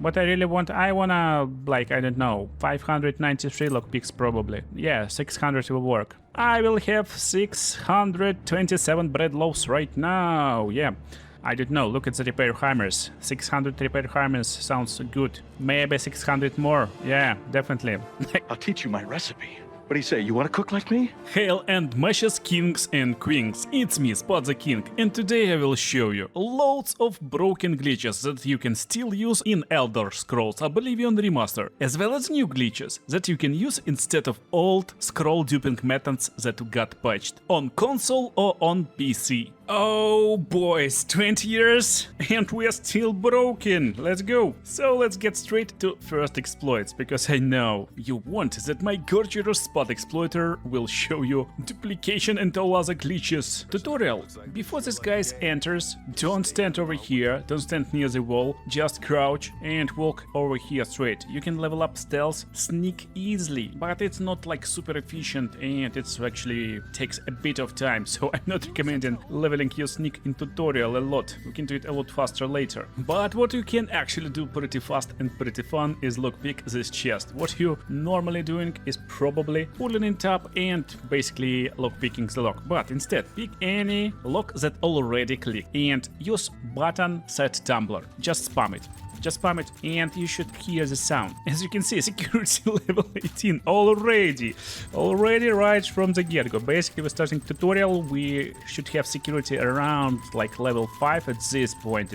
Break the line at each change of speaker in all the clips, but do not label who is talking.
What I really want, I wanna, like, I don't know, 593 lockpicks probably. Yeah, 600 will work. I will have 627 bread loaves right now, yeah. I don't know, look at the repair hammers. 600 repair hammers sounds good. Maybe 600 more, yeah, definitely.
I'll teach you my recipe. What do you say, you want to cook like me?
Hail and meshes, kings and queens, it's me, Spot the King, and today I will show you loads of broken glitches that you can still use in Elder Scrolls Oblivion Remastered, as well as new glitches that you can use instead of old scroll duping methods that got patched on console or on PC. Oh boys, 20 years and we're still broken, let's go! So let's get straight to first exploits, because I know you want that my gorgeous Spot exploiter will show you duplication and all other glitches. Tutorial. Before this guy enters, don't stand over here, don't stand near the wall, just crouch and walk over here straight. You can level up stealth, sneak easily, but it's not like super efficient and it's actually takes a bit of time, so I'm not recommending leveling your sneak in tutorial a lot. You can do it a lot faster later. But what you can actually do pretty fast and pretty fun is lockpick this chest. What you normally doing is probably pulling it up and basically lockpicking the lock. But instead, pick any lock that already clicked and use button set tumbler. Just spam it. Just spam it and you should hear the sound. As you can see, security level 18 already right from the get-go. Basically, we're starting tutorial, we should have security around like level 5 at this point.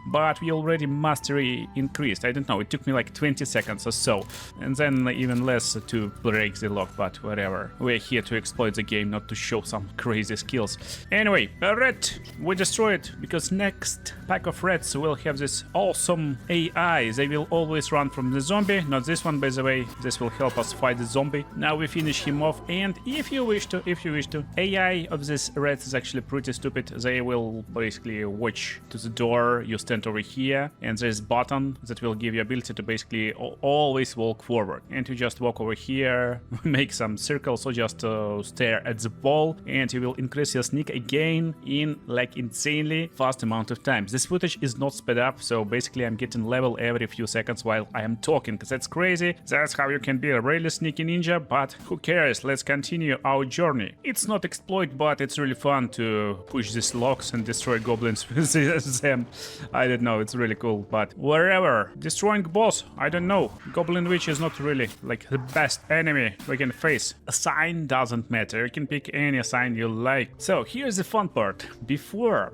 But we already mastery increased. I don't know, it took me like 20 seconds or so. And then even less to break the lock, but whatever. We're here to exploit the game, not to show some crazy skills. Anyway, a rat, we destroy it, because next pack of rats will have this awesome AI. They will always run from the zombie, not this one by the way. This will help us fight the zombie. Now we finish him off, and if you wish to, AI of this rat is actually pretty stupid. They will basically watch to the door, you stand over here, and there's a button that will give you ability to basically always walk forward. And you just walk over here, make some circles, or just stare at the wall, and you will increase your sneak again in like insanely fast amount of time. This footage is not sped up, so basically I'm getting level every few seconds while I am talking, because that's crazy. That's how you can be a really sneaky ninja, but who cares? Let's continue our journey. It's not exploit, but it's really fun to push these locks and destroy goblins with them. I don't know, it's really cool, but wherever. Destroying boss, I don't know. Goblin Witch is not really like the best enemy we can face. A sign doesn't matter, you can pick any sign you like. So here's the fun part. Before,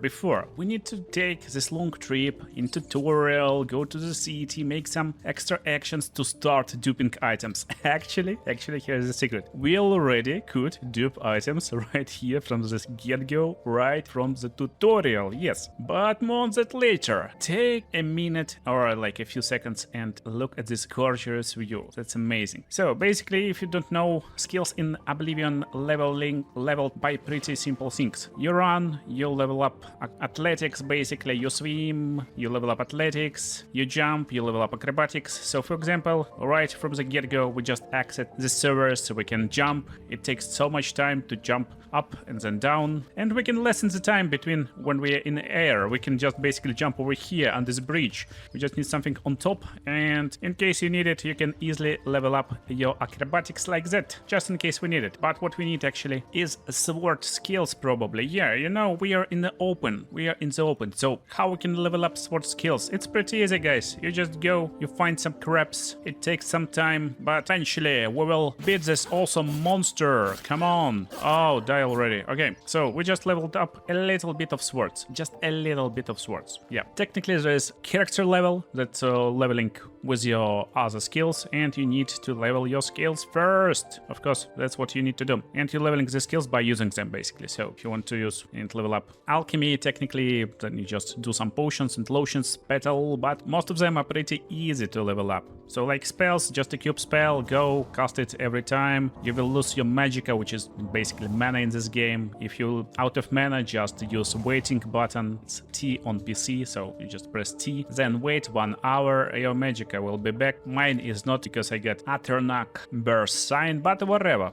we need to take this long trip in tutorial, go to the city, make some extra actions to start duping items. Actually, here's the secret. We already could dupe items right here from this get-go, right from the tutorial, yes. But more on that later. Take a minute or like a few seconds and look at this gorgeous view. That's amazing. So basically, if you don't know, skills in Oblivion leveled by pretty simple things. You run, you level up athletics, basically you swim, you level up athletics, you jump, you level up acrobatics. So for example, right from the get-go, we just exit the server so we can jump. It takes so much time to jump up and then down, and we can lessen the time between when we're in the air. We can just basically jump over here on this bridge. We just need something on top, and in case you need it, you can easily level up your acrobatics like that, just in case we need it. But what we need actually is sword skills probably. Yeah, you know, we are in the open. So how we can level up sword skills? It's pretty easy, guys. You just go, you find some crabs. It takes some time, but eventually we will beat this awesome monster. Come on. Oh, die already. Okay, so we just leveled up a little bit of swords. Just a little bit of swords. Yeah, technically there is character level that's leveling with your other skills, and you need to level your skills first. Of course, that's what you need to do. And you're leveling the skills by using them, basically. So if you want to use and level up alchemy, technically, then you just do some potions and lotions, petal, but most of them are pretty easy to level up. So like spells, just equip spell, go, cast it every time. You will lose your magicka, which is basically mana in this game. If you out of mana, gonna just use waiting buttons T on PC, so you just press T, then wait 1 hour, your Magica will be back. Mine is not because I get Atternack burst sign, but whatever.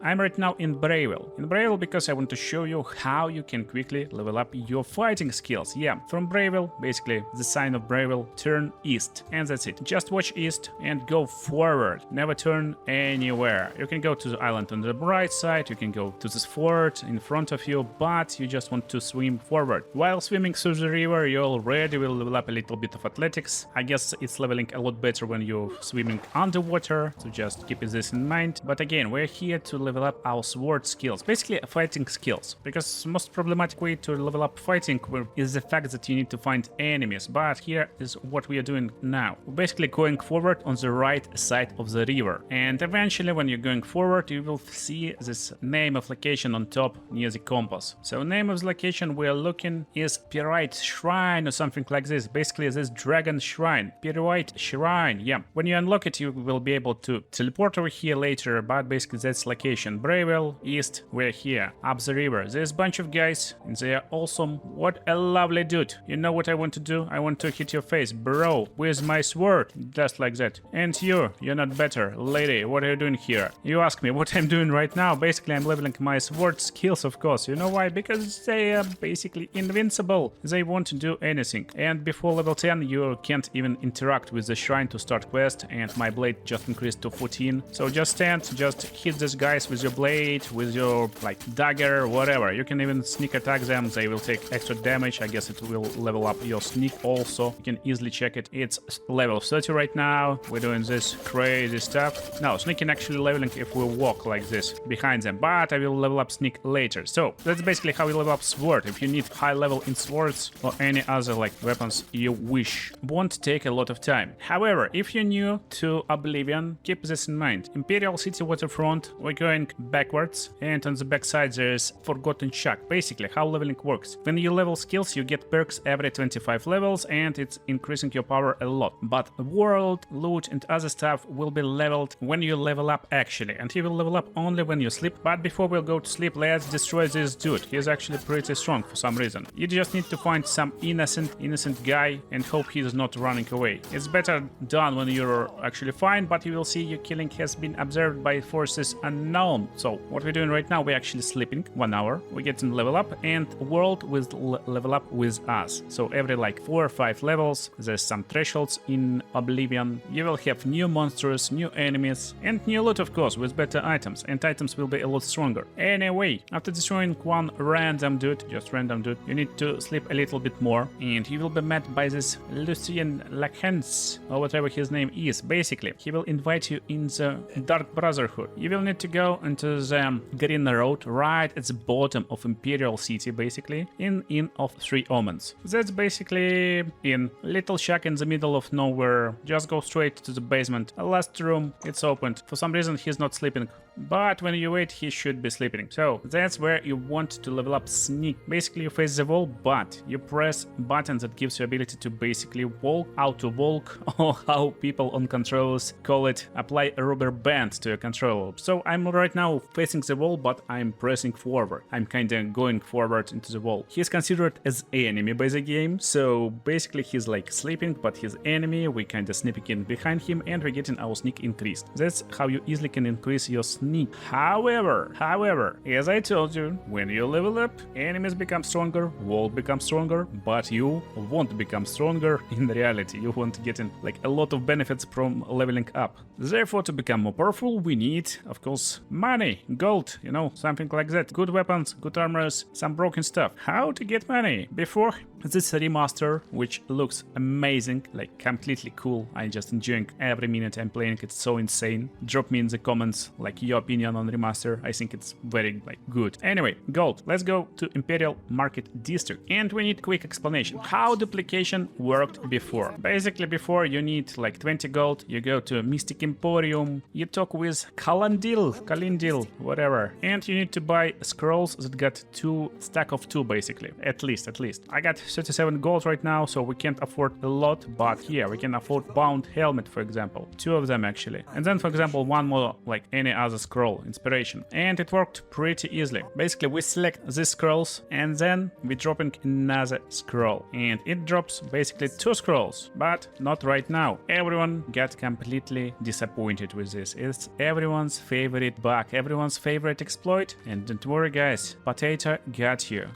I'm right now in Bravil because I want to show you how you can quickly level up your fighting skills. Yeah, from Bravil, basically the sign of Bravil, turn east, and that's it. Just watch east and go forward, never turn anywhere. You can go to the island on the right side, you can go to this fort in front of you, but you just want to swim forward. While swimming through the river, you already will level up a little bit of athletics. I guess it's leveling a lot better when you're swimming underwater, so just keep this in mind. But again, we're here to level up our sword skills, basically fighting skills, because the most problematic way to level up fighting is the fact that you need to find enemies. But here is what we are doing now. We're basically going forward on the right side of the river, and eventually when you're going forward you will see this name of location on top near the compass. So name of the location we're looking is Pirate Shrine or something like this. Basically this dragon shrine, Pirate Shrine. Yeah, when you unlock it you will be able to teleport over here later, but basically that's location. Bravil east, we're here up the river. There's a bunch of guys and they are awesome. What a lovely dude. You know what I want to do? I want to hit your face, bro, with my sword, just like that. And you're not better, lady. What are you doing here? You ask me what I'm doing right now. Basically I'm leveling my sword skills, of course. You know why? Because they are basically invincible. They won't do anything, and before level 10 you can't even interact with the shrine to start quest, and my blade just increased to 14. So just stand, just hit these guys with your blade, with your like dagger, whatever. You can even sneak attack them, they will take extra damage. I guess it will level up your sneak also. You can easily check it. It's level 30 right now. We're doing this crazy stuff. No, sneaking actually leveling if we walk like this behind them, but I will level up sneak later. So that's basically how you level up sword. If you need high level in swords or any other like weapons you wish, won't take a lot of time. However, if you're new to Oblivion, keep this in mind. Imperial City waterfront, we're going backwards, and on the backside there's Forgotten Shack. Basically how leveling works. When you level skills you get perks every 25 levels, and it's increasing your power a lot. But world, loot and other stuff will be leveled when you level up actually, and you will level up only when you sleep. But before we'll go to sleep, let's destroy this dude. He's actually pretty strong for some reason. You just need to find some innocent guy and hope he's not running away. It's better done when you're actually fine, but you will see your killing has been observed by forces unknown. So what we're doing right now, we're actually sleeping 1 hour, we're getting level up, and world will level up with us. So every like 4 or 5 levels, there's some thresholds in Oblivion. You will have new monsters, new enemies, and new loot, of course, with better items, and items will be a lot stronger. Anyway, after destroying one random dude, just random dude, you need to sleep a little bit more, and you will be met by this Lucien Lacens, or whatever his name is. Basically, he will invite you in the Dark Brotherhood. You will need to go into the Green Road right at the bottom of Imperial City, basically, in Inn of Three Omens. That's basically in little shack in the middle of nowhere. Just go straight to the basement. Last room, it's opened. For some reason he's not sleeping, but when you wait he should be sleeping. So that's where you want to level up sneak. Basically you face the wall, but you press button that gives you ability to basically walk, how to walk, or how people on controls call it, apply a rubber band to your control. So I'm right now facing the wall, but I'm pressing forward. I'm kinda going forward into the wall. He's considered as enemy by the game, so basically he's like sleeping, but he's enemy. We kinda sneaking in behind him, and we're getting our sneak increased. That's how you easily can increase your sneak. However, as I told you, when you level up, enemies become stronger, wall becomes stronger, but you won't become stronger in reality. You won't get in like a lot of benefits from leveling up. Therefore, to become more powerful, we need, of course, money, gold, you know, something like that. Good weapons, good armors, some broken stuff. How to get money? Before this remaster, which looks amazing, like completely cool. I'm just enjoying every minute I'm playing. It's so insane. Drop me in the comments like your opinion on remaster. I think it's very like good. Anyway, gold. Let's go to Imperial Market District, and we need quick explanation how duplication worked before. Basically, before you need like 20 gold. You go to Mystic Emporium. You talk with Kalindil, whatever, and you need to buy scrolls that got 2 stack of 2 basically. At least. I got 37 gold right now, so we can't afford a lot, but yeah, we can afford bound helmet, for example. 2 of them actually. And then, for example, one more like any other scroll, inspiration. And it worked pretty easily. Basically, we select these scrolls and then we're dropping another scroll. And it drops basically 2 scrolls, but not right now. Everyone got completely disappointed with this. It's everyone's favorite bug, everyone's favorite exploit. And don't worry guys, potato got you.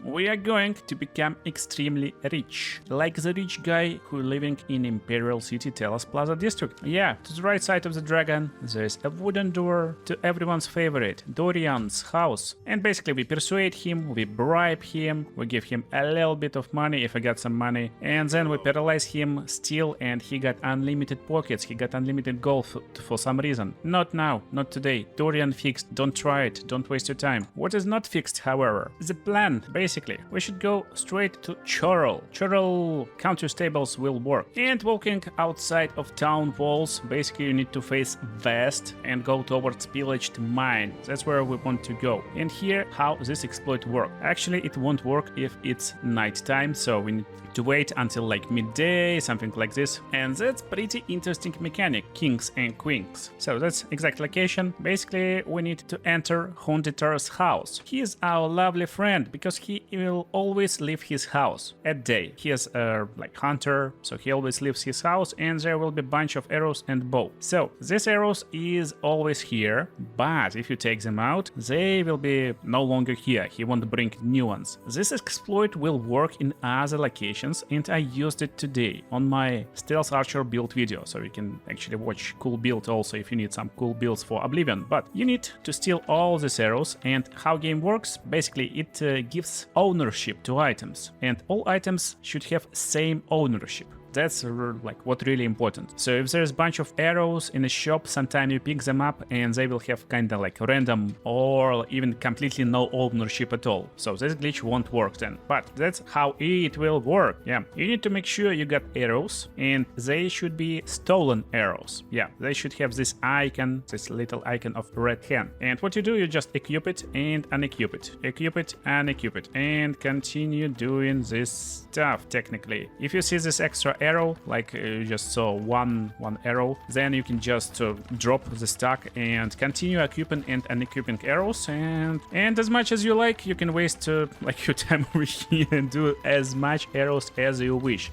We are going to become extremely rich. Like the rich guy who living in Imperial City Telos Plaza district. Yeah, to the right side of the dragon, there's a wooden door to everyone's favorite, Dorian's house. And basically we persuade him, we bribe him, we give him a little bit of money if I got some money. And then we paralyze him, steal, and he got unlimited pockets, he got unlimited gold for some reason. Not now, not today. Dorian fixed, don't try it, don't waste your time. What is not fixed, however, the plan. Basically, we should go straight to Chorrol. Chorrol counter stables will work. And walking outside of town walls, basically you need to face west and go towards pillaged mine. That's where we want to go. And here how this exploit works. Actually, it won't work if it's nighttime, so we need to wait until like midday, something like this. And that's pretty interesting mechanic, kings and queens. So that's exact location. Basically, we need to enter Hunditor's house. He is our lovely friend because he will always leave his house at day. He is a like hunter, so he always leaves his house, and there will be a bunch of arrows and bow. So this arrows is always here, but if you take them out, they will be no longer here. He won't bring new ones. This exploit will work in other locations, and I used it today on my Stealth Archer build video, so you can actually watch cool build also if you need some cool builds for Oblivion. But you need to steal all these arrows, and how game works, basically it gives ownership to items, and all items should have same ownership. That's like what really important. So if there's a bunch of arrows in a shop, sometimes you pick them up and they will have kind of like random or even completely no ownership at all. So this glitch won't work then. But that's how it will work. Yeah, you need to make sure you got arrows and they should be stolen arrows. Yeah, they should have this icon, this little icon of red hand. And what you do, you just equip it and unequip it. Equip it, unequip it, and continue doing this stuff technically. If you see this extra arrow, like you just saw one arrow, then you can just drop the stack and continue equipping and unequipping arrows, and as much as you like, you can waste like your time over here and do as much arrows as you wish.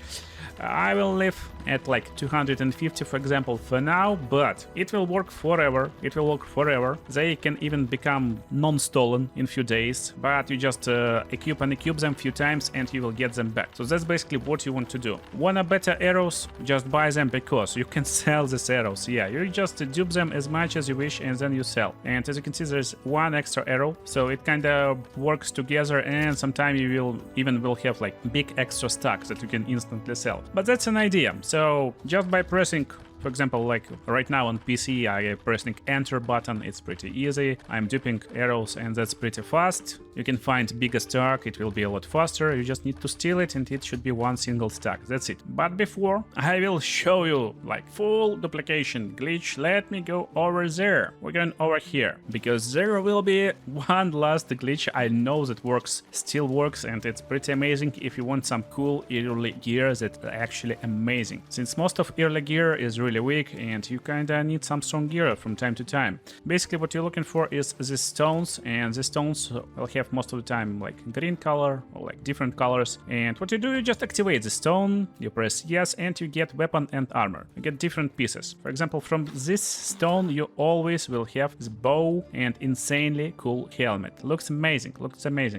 I will leave at like 250 for example for now, but it will work forever. It will work forever. They can even become non-stolen in few days, but you just equip and equip them a few times and you will get them back. So that's basically what you want to do. Wanna better arrows? Just buy them because you can sell these arrows. Yeah, you just dupe them as much as you wish and then you sell. And as you can see, there's one extra arrow, so it kind of works together, and sometimes you will have like big extra stacks that you can instantly sell. But that's an idea. So just by pressing, for example, like right now on PC, I am pressing enter button, it's pretty easy. I'm duping arrows and that's pretty fast. You can find bigger stack, it will be a lot faster. You just need to steal it and it should be one single stack, that's it. But before I will show you like full duplication glitch, let me go over there. We're going over here because there will be one last glitch I know that works, still works, and it's pretty amazing if you want some cool early gear that's actually amazing. Since most of early gear is really weak and you kinda need some strong gear from time to time. Basically what you're looking for is these stones, and the stones will have most of the time like green color or like different colors, and what you do, you just activate the stone, you press yes, and you get weapon and armor. You get different pieces. For example, from this stone you always will have the bow and insanely cool helmet. Looks amazing,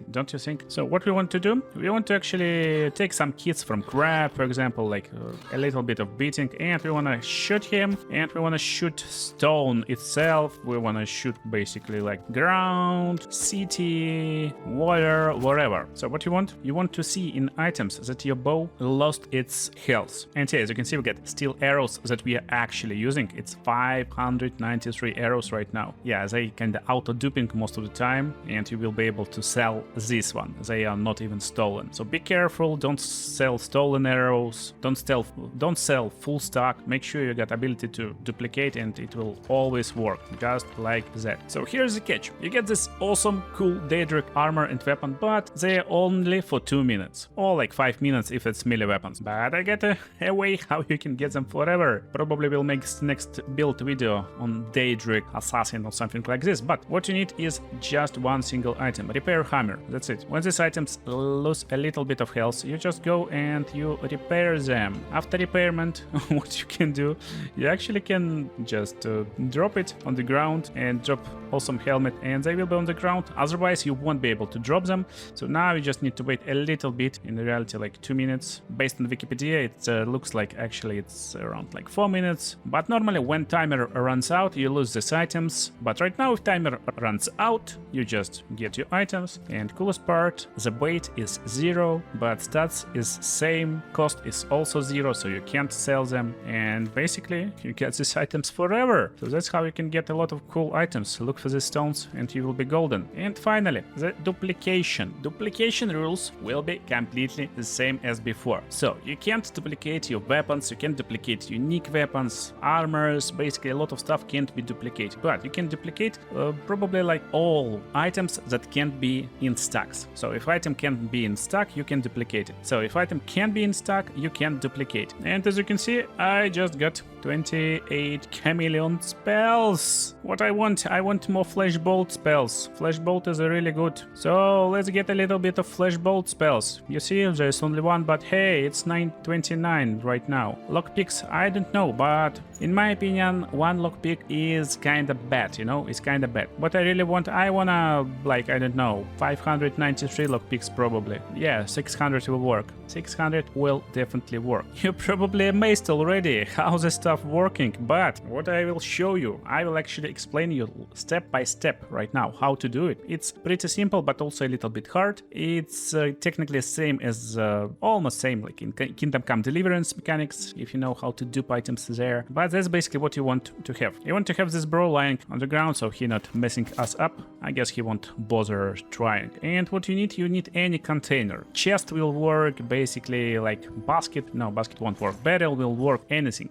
don't you think? So what we want to do, we want to actually take some kits from Crab, for example, like a little bit of beating, and we want to shoot him, and we want to shoot stone itself. We want to shoot basically like ground, city, water, whatever. So what you want to see in items that your bow lost its health. And here, as you can see, we get steel arrows that we are actually using. It's 593 arrows right now. Yeah, they kind of auto duping most of the time, and you will be able to sell this one. They are not even stolen. So be careful, don't sell stolen arrows, don't sell full stock. Make sure you got ability to duplicate and it will always work just like that. So here's the catch. You get this awesome cool Daedric work, armor and weapon, but they're only for 2 minutes, or like 5 minutes if it's melee weapons. But I get a way how you can get them forever. Probably will make next build video on Daedric Assassin or something like this, but what you need is just one single item, repair hammer, that's it. When these items lose a little bit of health, you just go and you repair them. After repairment, what you can do, you actually can just drop it on the ground and drop awesome helmet, and they will be on the ground. Otherwise you won't be able to drop them, so now you just need to wait a little bit, in reality like 2 minutes. Based on Wikipedia it looks like actually it's around like 4 minutes, but normally when timer runs out you lose these items. But right now if timer runs out you just get your items, and coolest part, the weight is 0 but stats is same, cost is also 0, so you can't sell them, and basically you get these items forever. So that's how you can get a lot of cool items. Look for these stones and you will be golden. And finally, the duplication. Duplication rules will be completely the same as before. So you can't duplicate your weapons, you can't duplicate unique weapons, armors, basically a lot of stuff can't be duplicated, but you can duplicate probably like all items that can't be in stacks. So if item can't be in stack, you can duplicate it. So if item can't be in stack, you can duplicate. And as you can see, I just got 28 chameleon spells. What I want more flashbolt spells. Flashbolt is really good. So let's get a little bit of flashbolt spells. You see, there's only one, but hey, it's 929 right now. Lockpicks, I don't know, but in my opinion, one lockpick is kinda bad, you know, it's kinda bad. What I really want, I wanna, like, I don't know, 593 lockpicks probably. Yeah, 600 will work. 600 will definitely work. You're probably amazed already how this stuff working, but what I will show you, I will actually explain you step by step right now how to do it. It's pretty simple, but also a little bit hard. It's technically same as, almost same like in Kingdom Come Deliverance mechanics, if you know how to dupe items there. But that's basically what you want to have. You want to have this bro lying on the ground so he not messing us up. I guess he won't bother trying. And what you need any container. Chest will work, basically like basket. No, basket won't work. Barrel will work, anything.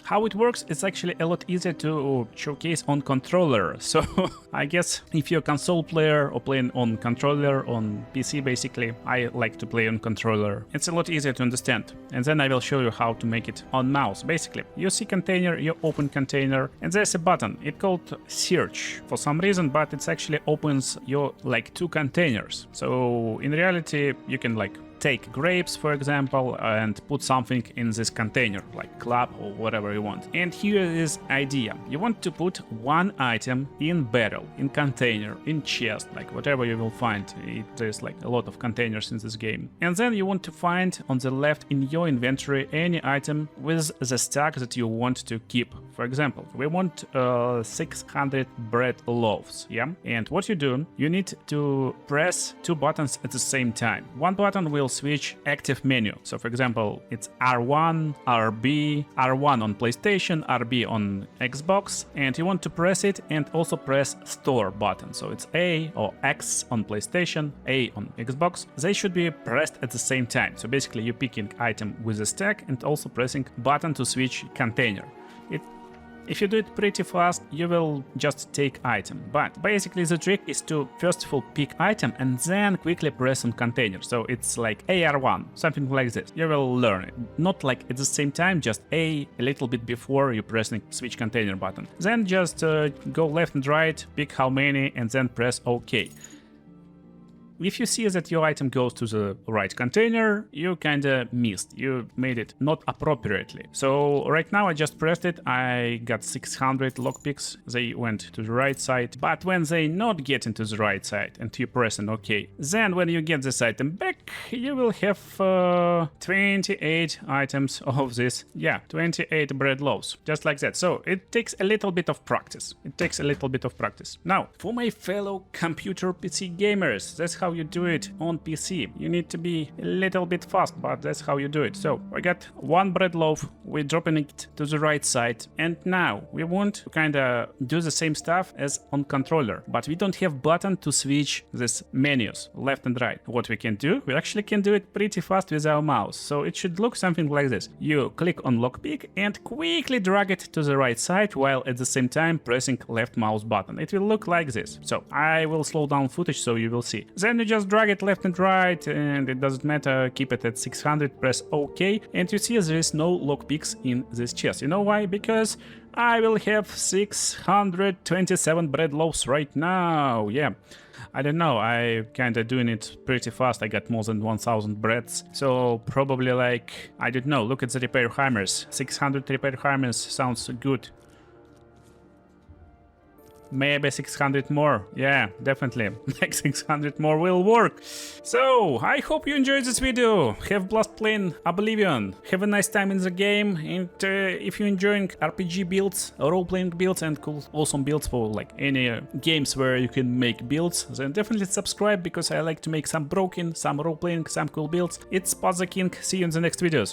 How it works, it's actually a lot easier to showcase on controller. So I guess if you're a console player or playing on controller on PC, basically, I like to play on controller. It's a lot easier to understand. And then I will show you how to make it on mouse. Basically, you see container, you open container, and there's a button. It's called search for some reason, but it actually opens your like 2 containers. So in reality, you can like take grapes, for example, and put something in this container, like club or whatever you want. And here is idea. You want to put one item in barrel, in container, in chest, like whatever you will find. There's like a lot of containers in this game. And then you want to find on the left in your inventory any item with the stack that you want to keep. For example, we want 600 bread loaves, yeah? And what you do, you need to press 2 buttons at the same time. One button will switch active menu. So for example, it's R1, RB, R1 on PlayStation, RB on Xbox, and you want to press it and also press store button. So it's A or X on PlayStation, A on Xbox. They should be pressed at the same time. So basically you're picking item with a stack and also pressing button to switch container. If you do it pretty fast, you will just take item. But basically the trick is to first of all pick item and then quickly press on container. So it's like AR1, something like this. You will learn it. Not like at the same time, just a little bit before you pressing switch container button. Then just go left and right, pick how many, and then press OK. If you see that your item goes to the right container, you kinda missed. You made it not appropriately. So right now I just pressed it, I got 600 lockpicks, they went to the right side. But when they not get into the right side and you press an OK, then when you get this item back, you will have 28 items of this. Yeah, 28 bread loaves, just like that. So it takes a little bit of practice. Now, for my fellow computer PC gamers, that's how you do it on PC. You need to be a little bit fast, but that's how you do it. So we got one bread loaf, we're dropping it to the right side, and now we want to kind of do the same stuff as on controller, but we don't have button to switch these menus left and right. What we can do, we actually can do it pretty fast with our mouse. So it should look something like this. You click on lockpick and quickly drag it to the right side while at the same time pressing left mouse button. It will look like this. So I will slow down footage so you will see. Then you just drag it left and right, and it doesn't matter, keep it at 600, press OK, and you see there is no lockpicks in this chest. You know why? Because I will have 627 bread loaves right now. Yeah, I don't know, I kinda doing it pretty fast. I got more than 1000 breads, so probably like, I don't know, look at the repair hammers. 600 repair hammers sounds good. Maybe 600 more. Yeah, definitely. Like 600 more will work. So, I hope you enjoyed this video. Have blast playing Oblivion. Have a nice time in the game. And if you're enjoying RPG builds, role-playing builds, and cool, awesome builds for like any games where you can make builds, then definitely subscribe, because I like to make some broken, some role-playing, some cool builds. It's Pod the King. See you in the next videos.